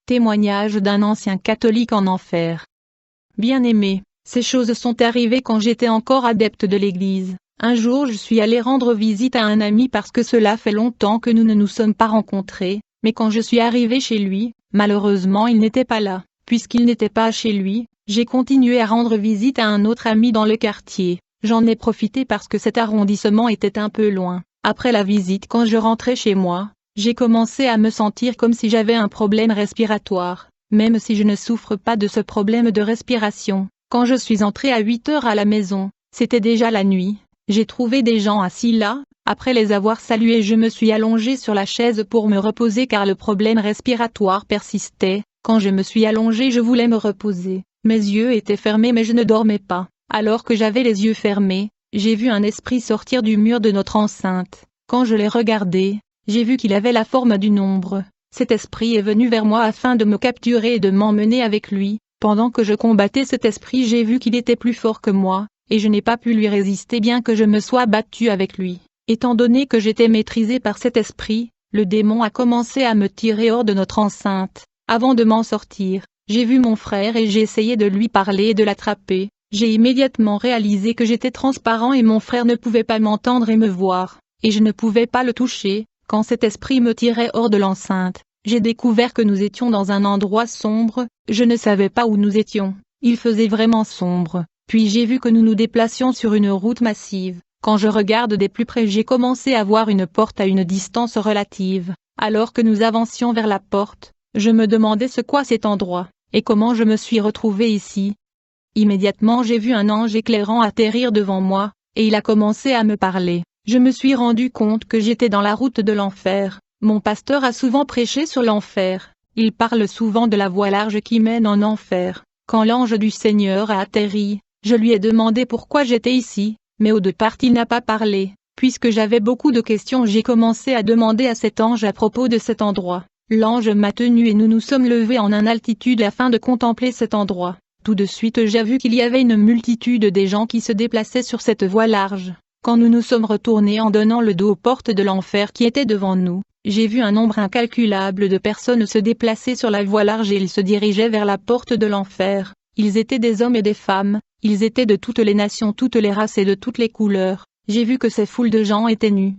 Témoignage d'un ancien catholique en enfer. Bien-aimé, ces choses sont arrivées quand j'étais encore adepte de l'Église. Un jour je suis allé rendre visite à un ami parce que cela fait longtemps que nous ne nous sommes pas rencontrés, mais quand je suis arrivé chez lui, malheureusement il n'était pas là. Puisqu'il n'était pas chez lui, j'ai continué à rendre visite à un autre ami dans le quartier. J'en ai profité parce que cet arrondissement était un peu loin. Après la visite, quand je rentrais chez moi, j'ai commencé à me sentir comme si j'avais un problème respiratoire, même si je ne souffre pas de ce problème de respiration. Quand je suis entré à 8 heures à la maison, c'était déjà la nuit. J'ai trouvé des gens assis là. Après les avoir salués, je me suis allongé sur la chaise pour me reposer car le problème respiratoire persistait. Quand je me suis allongé, je voulais me reposer. Mes yeux étaient fermés mais je ne dormais pas. Alors que j'avais les yeux fermés, j'ai vu un esprit sortir du mur de notre enceinte. Quand je l'ai regardé, j'ai vu qu'il avait la forme d'une ombre. Cet esprit est venu vers moi afin de me capturer et de m'emmener avec lui. Pendant que je combattais cet esprit, j'ai vu qu'il était plus fort que moi, et je n'ai pas pu lui résister bien que je me sois battu avec lui. Étant donné que j'étais maîtrisé par cet esprit, le démon a commencé à me tirer hors de notre enceinte. Avant de m'en sortir, j'ai vu mon frère et j'ai essayé de lui parler et de l'attraper. J'ai immédiatement réalisé que j'étais transparent et mon frère ne pouvait pas m'entendre et me voir, et je ne pouvais pas le toucher. Quand cet esprit me tirait hors de l'enceinte, j'ai découvert que nous étions dans un endroit sombre. Je ne savais pas où nous étions. Il faisait vraiment sombre. Puis j'ai vu que nous nous déplacions sur une route massive. Quand je regarde de plus près, j'ai commencé à voir une porte à une distance relative. Alors que nous avancions vers la porte, je me demandais ce qu'est cet endroit, et comment je me suis retrouvé ici. Immédiatement j'ai vu un ange éclairant atterrir devant moi, et il a commencé à me parler. Je me suis rendu compte que j'étais dans la route de l'enfer. Mon pasteur a souvent prêché sur l'enfer. Il parle souvent de la voie large qui mène en enfer. Quand l'ange du Seigneur a atterri, je lui ai demandé pourquoi j'étais ici, mais au départ il n'a pas parlé. Puisque j'avais beaucoup de questions, j'ai commencé à demander à cet ange à propos de cet endroit. L'ange m'a tenu et nous nous sommes levés en une altitude afin de contempler cet endroit. Tout de suite j'ai vu qu'il y avait une multitude des gens qui se déplaçaient sur cette voie large. Quand nous nous sommes retournés en donnant le dos aux portes de l'enfer qui étaient devant nous, j'ai vu un nombre incalculable de personnes se déplacer sur la voie large et ils se dirigeaient vers la porte de l'enfer. Ils étaient des hommes et des femmes, ils étaient de toutes les nations, toutes les races et de toutes les couleurs. J'ai vu que ces foules de gens étaient nus.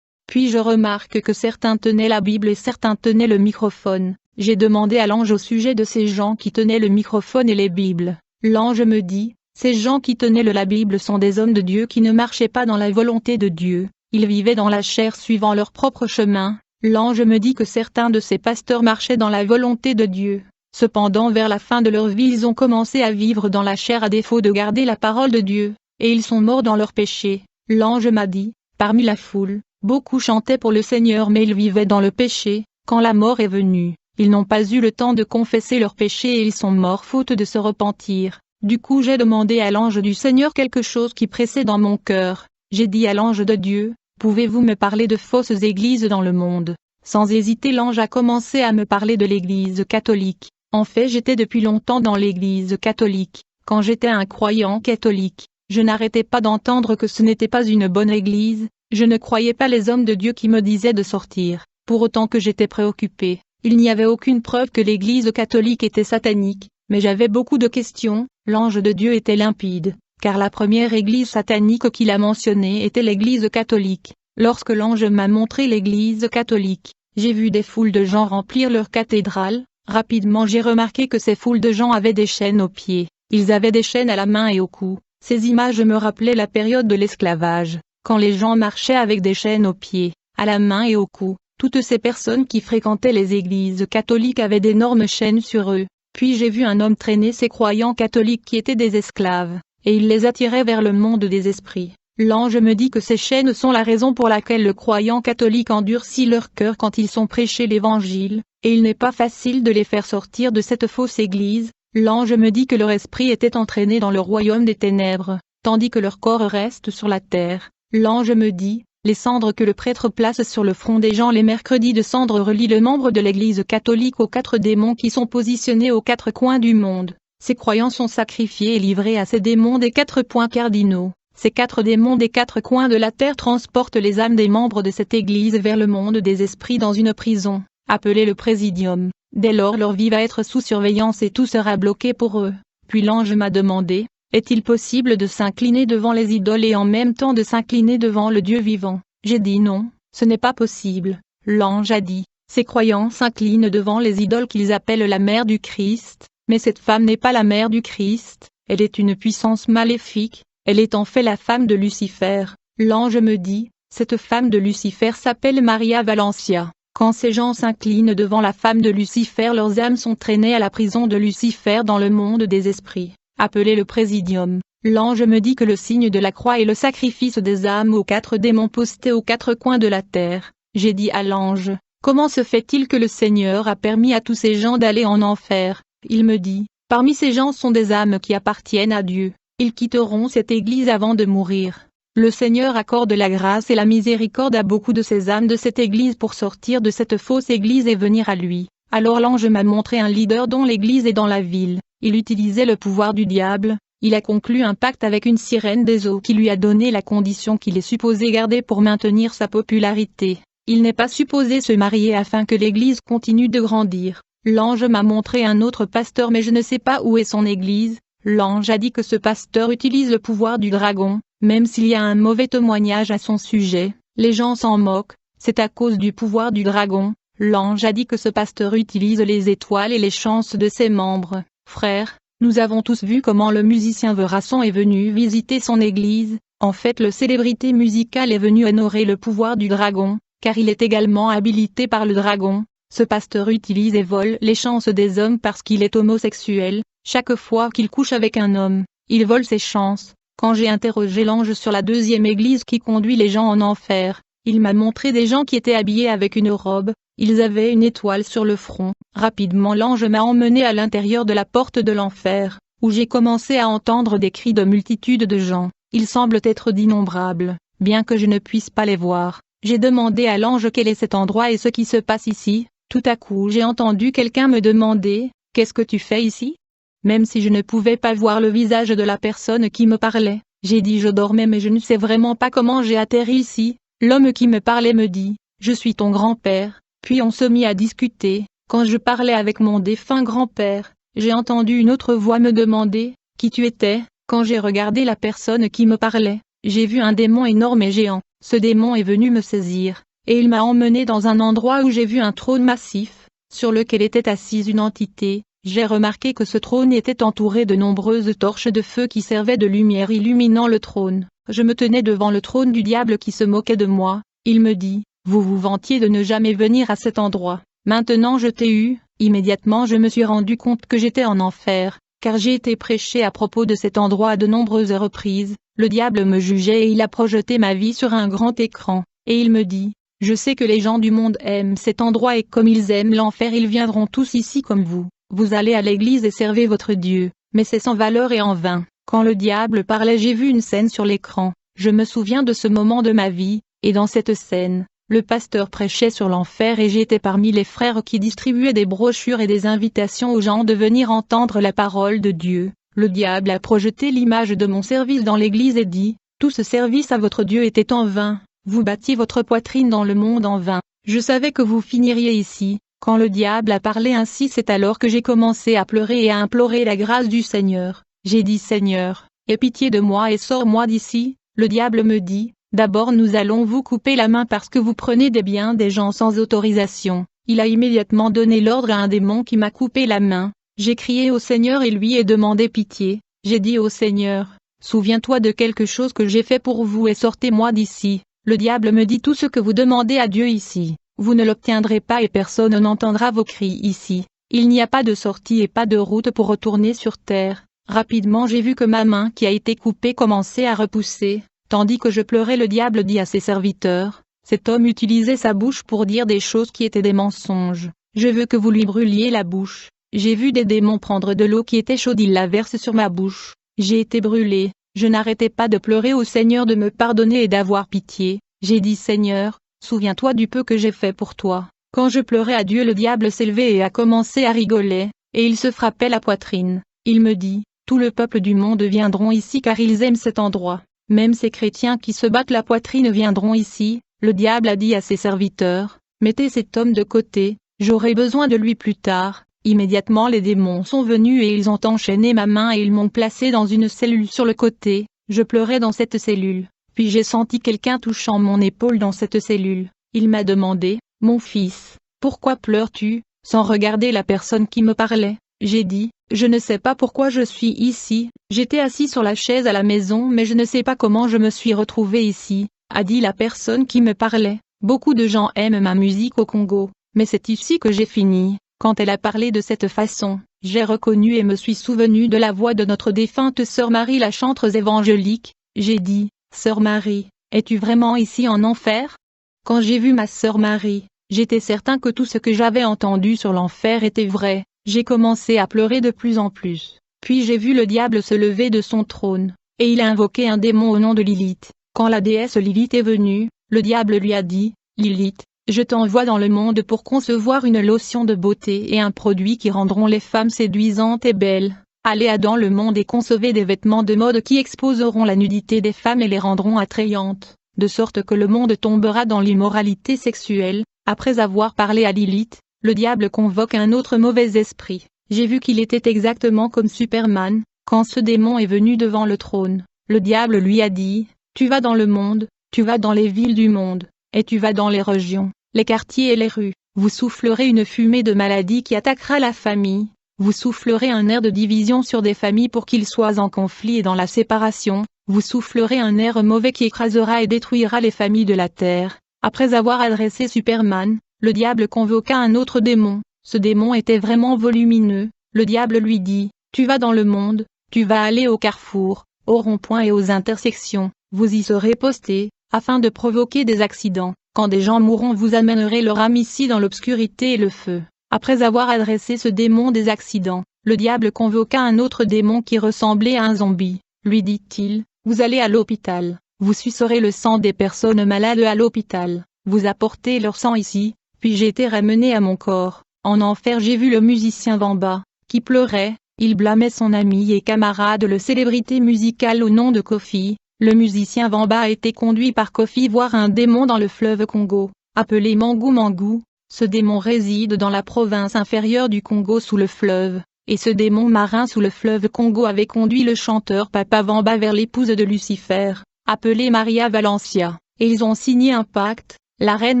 Puis je remarque que certains tenaient la Bible et certains tenaient le microphone. J'ai demandé à l'ange au sujet de ces gens qui tenaient le microphone et les Bibles. L'ange me dit, ces gens qui tenaient la Bible sont des hommes de Dieu qui ne marchaient pas dans la volonté de Dieu. Ils vivaient dans la chair suivant leur propre chemin. L'ange me dit que certains de ces pasteurs marchaient dans la volonté de Dieu. Cependant vers la fin de leur vie ils ont commencé à vivre dans la chair à défaut de garder la parole de Dieu, et ils sont morts dans leurs péchés. L'ange m'a dit, parmi la foule, beaucoup chantaient pour le Seigneur mais ils vivaient dans le péché. Quand la mort est venue, ils n'ont pas eu le temps de confesser leurs péchés et ils sont morts faute de se repentir. Du coup j'ai demandé à l'ange du Seigneur quelque chose qui pressait dans mon cœur. J'ai dit à l'ange de Dieu, pouvez-vous me parler de fausses églises dans le monde? Sans hésiter l'ange a commencé à me parler de l'église catholique. En fait j'étais depuis longtemps dans l'église catholique. Quand j'étais un croyant catholique, je n'arrêtais pas d'entendre que ce n'était pas une bonne église. Je ne croyais pas les hommes de Dieu qui me disaient de sortir. Pour autant que j'étais préoccupé, il n'y avait aucune preuve que l'église catholique était satanique. Mais j'avais beaucoup de questions. L'ange de Dieu était limpide, car la première église satanique qu'il a mentionnée était l'église catholique. Lorsque l'ange m'a montré l'église catholique, j'ai vu des foules de gens remplir leur cathédrale. Rapidement j'ai remarqué que ces foules de gens avaient des chaînes aux pieds. Ils avaient des chaînes à la main et au cou. Ces images me rappelaient la période de l'esclavage, quand les gens marchaient avec des chaînes aux pieds, à la main et au cou. Toutes ces personnes qui fréquentaient les églises catholiques avaient d'énormes chaînes sur eux. Puis j'ai vu un homme traîner ces croyants catholiques qui étaient des esclaves, et il les attirait vers le monde des esprits. L'ange me dit que ces chaînes sont la raison pour laquelle le croyant catholique endurcit leur cœur quand ils sont prêchés l'évangile, et il n'est pas facile de les faire sortir de cette fausse église. L'ange me dit que leur esprit était entraîné dans le royaume des ténèbres, tandis que leur corps reste sur la terre. L'ange me dit, les cendres que le prêtre place sur le front des gens les mercredis de cendres relient le membre de l'église catholique aux 4 démons qui sont positionnés aux 4 coins du monde. Ces croyants sont sacrifiés et livrés à ces démons des 4 points cardinaux. Ces 4 démons des 4 coins de la terre transportent les âmes des membres de cette église vers le monde des esprits dans une prison, appelée le Présidium. Dès lors leur vie va être sous surveillance et tout sera bloqué pour eux. Puis l'ange m'a demandé, est-il possible de s'incliner devant les idoles et en même temps de s'incliner devant le Dieu vivant? J'ai dit non, ce n'est pas possible. L'ange a dit, ces croyants s'inclinent devant les idoles qu'ils appellent la mère du Christ, mais cette femme n'est pas la mère du Christ, elle est une puissance maléfique, elle est en fait la femme de Lucifer. L'ange me dit, cette femme de Lucifer s'appelle Maria Valencia. Quand ces gens s'inclinent devant la femme de Lucifer, leurs âmes sont traînées à la prison de Lucifer dans le monde des esprits, appelé le Présidium. L'ange me dit que le signe de la croix est le sacrifice des âmes aux 4 démons postés aux 4 coins de la terre. J'ai dit à l'ange, comment se fait-il que le Seigneur a permis à tous ces gens d'aller en enfer? Il me dit, parmi ces gens sont des âmes qui appartiennent à Dieu. Ils quitteront cette église avant de mourir. Le Seigneur accorde la grâce et la miséricorde à beaucoup de ces âmes de cette église pour sortir de cette fausse église et venir à lui. Alors l'ange m'a montré un leader dont l'église est dans la ville. Il utilisait le pouvoir du diable. Il a conclu un pacte avec une sirène des eaux qui lui a donné la condition qu'il est supposé garder pour maintenir sa popularité. Il n'est pas supposé se marier afin que l'église continue de grandir. L'ange m'a montré un autre pasteur mais je ne sais pas où est son église. L'ange a dit que ce pasteur utilise le pouvoir du dragon, même s'il y a un mauvais témoignage à son sujet, les gens s'en moquent, c'est à cause du pouvoir du dragon. L'ange a dit que ce pasteur utilise les étoiles et les chances de ses membres. Frères, nous avons tous vu comment le musicien Verasson est venu visiter son église. En fait, le célébrité musicale est venu honorer le pouvoir du dragon, car il est également habilité par le dragon. Ce pasteur utilise et vole les chances des hommes parce qu'il est homosexuel. Chaque fois qu'il couche avec un homme, il vole ses chances. Quand j'ai interrogé l'ange sur la deuxième église qui conduit les gens en enfer, il m'a montré des gens qui étaient habillés avec une robe, ils avaient une étoile sur le front. Rapidement l'ange m'a emmené à l'intérieur de la porte de l'enfer, où j'ai commencé à entendre des cris de multitudes de gens. Ils semblent être d'innombrables, bien que je ne puisse pas les voir. J'ai demandé à l'ange quel est cet endroit et ce qui se passe ici. Tout à coup j'ai entendu quelqu'un me demander, « Qu'est-ce que tu fais ici ?» Même si je ne pouvais pas voir le visage de la personne qui me parlait, j'ai dit je dormais mais je ne sais vraiment pas comment j'ai atterri ici. L'homme qui me parlait me dit, je suis ton grand-père, puis on se mit à discuter. Quand je parlais avec mon défunt grand-père, j'ai entendu une autre voix me demander, qui tu étais. Quand j'ai regardé la personne qui me parlait, j'ai vu un démon énorme et géant. Ce démon est venu me saisir, et il m'a emmené dans un endroit où j'ai vu un trône massif, sur lequel était assise une entité. J'ai remarqué que ce trône était entouré de nombreuses torches de feu qui servaient de lumière illuminant le trône. Je me tenais devant le trône du diable qui se moquait de moi. Il me dit, vous vous vantiez de ne jamais venir à cet endroit. Maintenant je t'ai eu. Immédiatement je me suis rendu compte que j'étais en enfer, car j'ai été prêché à propos de cet endroit à de nombreuses reprises. Le diable me jugeait et il a projeté ma vie sur un grand écran. Et il me dit, je sais que les gens du monde aiment cet endroit et comme ils aiment l'enfer ils viendront tous ici comme vous. Vous allez à l'église et servez votre Dieu, mais c'est sans valeur et en vain. Quand le diable parlait j'ai vu une scène sur l'écran, je me souviens de ce moment de ma vie, et dans cette scène, le pasteur prêchait sur l'enfer et j'étais parmi les frères qui distribuaient des brochures et des invitations aux gens de venir entendre la parole de Dieu. Le diable a projeté l'image de mon service dans l'église et dit, tout ce service à votre Dieu était en vain, vous battiez votre poitrine dans le monde en vain, je savais que vous finiriez ici. Quand le diable a parlé ainsi c'est alors que j'ai commencé à pleurer et à implorer la grâce du Seigneur. J'ai dit Seigneur, aie pitié de moi et sors-moi d'ici. Le diable me dit, d'abord nous allons vous couper la main parce que vous prenez des biens des gens sans autorisation. Il a immédiatement donné l'ordre à un démon qui m'a coupé la main. J'ai crié au Seigneur et lui ai demandé pitié. J'ai dit au Seigneur, souviens-toi de quelque chose que j'ai fait pour vous et sortez-moi d'ici. Le diable me dit tout ce que vous demandez à Dieu ici. Vous ne l'obtiendrez pas et personne n'entendra vos cris ici. Il n'y a pas de sortie et pas de route pour retourner sur terre. Rapidement j'ai vu que ma main qui a été coupée commençait à repousser. Tandis que je pleurais le diable dit à ses serviteurs, cet homme utilisait sa bouche pour dire des choses qui étaient des mensonges. Je veux que vous lui brûliez la bouche. J'ai vu des démons prendre de l'eau qui était chaude, ils la versent sur ma bouche. J'ai été brûlé. Je n'arrêtais pas de pleurer au Seigneur de me pardonner et d'avoir pitié. J'ai dit Seigneur, souviens-toi du peu que j'ai fait pour toi. Quand je pleurais à Dieu le diable s'élevait et a commencé à rigoler, et il se frappait la poitrine. Il me dit, tout le peuple du monde viendront ici car ils aiment cet endroit. Même ces chrétiens qui se battent la poitrine viendront ici. Le diable a dit à ses serviteurs, mettez cet homme de côté. j'aurai besoin de lui plus tard. Immédiatement les démons sont venus et ils ont enchaîné ma main et ils m'ont placé dans une cellule sur le côté. Je pleurais dans cette cellule, puis j'ai senti quelqu'un touchant mon épaule dans cette cellule. Il m'a demandé, « Mon fils, pourquoi pleures-tu ?» Sans regarder la personne qui me parlait, j'ai dit, « Je ne sais pas pourquoi je suis ici, j'étais assis sur la chaise à la maison mais je ne sais pas comment je me suis retrouvé ici », a dit la personne qui me parlait. Beaucoup de gens aiment ma musique au Congo, mais c'est ici que j'ai fini. Quand elle a parlé de cette façon, j'ai reconnu et me suis souvenu de la voix de notre défunte sœur Marie la chanteuse évangélique. J'ai dit, « Sœur Marie, es-tu vraiment ici en enfer ?» Quand j'ai vu ma sœur Marie, j'étais certain que tout ce que j'avais entendu sur l'enfer était vrai. J'ai commencé à pleurer de plus en plus. Puis j'ai vu le diable se lever de son trône, et il a invoqué un démon au nom de Lilith. Quand la déesse Lilith est venue, le diable lui a dit, « Lilith, je t'envoie dans le monde pour concevoir une lotion de beauté et un produit qui rendront les femmes séduisantes et belles. Allez dans le monde et concevez des vêtements de mode qui exposeront la nudité des femmes et les rendront attrayantes, de sorte que le monde tombera dans l'immoralité sexuelle. » Après avoir parlé à Lilith, le diable convoque un autre mauvais esprit. J'ai vu qu'il était exactement comme Superman. Quand ce démon est venu devant le trône, le diable lui a dit, « Tu vas dans le monde, tu vas dans les villes du monde, et tu vas dans les régions, les quartiers et les rues, vous soufflerez une fumée de maladie qui attaquera la famille, vous soufflerez un air de division sur des familles pour qu'ils soient en conflit et dans la séparation, vous soufflerez un air mauvais qui écrasera et détruira les familles de la terre. » Après avoir adressé Superman, le diable convoqua un autre démon. Ce démon était vraiment volumineux. Le diable lui dit, « Tu vas dans le monde, tu vas aller au carrefour, au rond-point et aux intersections, vous y serez postés, afin de provoquer des accidents. Quand des gens mourront vous amènerez leur âme ici dans l'obscurité et le feu. » Après avoir adressé ce démon des accidents, le diable convoqua un autre démon qui ressemblait à un zombie. Lui dit-il, « Vous allez à l'hôpital, vous sucerez le sang des personnes malades à l'hôpital, vous apportez leur sang ici. » Puis j'ai été ramené à mon corps. En enfer j'ai vu le musicien Vamba, qui pleurait, il blâmait son ami et camarade le célébrité musicale au nom de Kofi. Le musicien Vamba a été conduit par Kofi voir un démon dans le fleuve Congo, appelé Mangou Mangou. Ce démon réside dans la province inférieure du Congo sous le fleuve, et ce démon marin sous le fleuve Congo avait conduit le chanteur Papa Vamba vers l'épouse de Lucifer, appelée Maria Valencia, et ils ont signé un pacte. La reine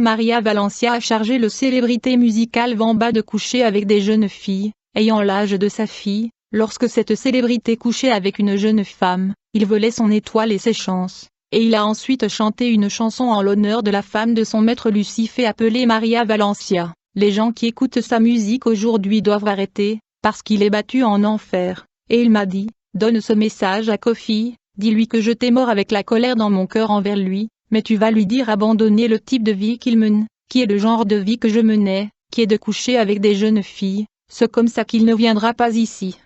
Maria Valencia a chargé le célébrité musicale Vamba de coucher avec des jeunes filles, ayant l'âge de sa fille. Lorsque cette célébrité couchait avec une jeune femme, il volait son étoile et ses chances, et il a ensuite chanté une chanson en l'honneur de la femme de son maître Lucifer appelée Maria Valencia. Les gens qui écoutent sa musique aujourd'hui doivent arrêter, parce qu'il est battu en enfer. Et il m'a dit, donne ce message à Kofi, dis-lui que je t'ai mort avec la colère dans mon cœur envers lui. Mais tu vas lui dire abandonner le type de vie qu'il mène, qui est le genre de vie que je menais, qui est de coucher avec des jeunes filles, c'est comme ça qu'il ne viendra pas ici.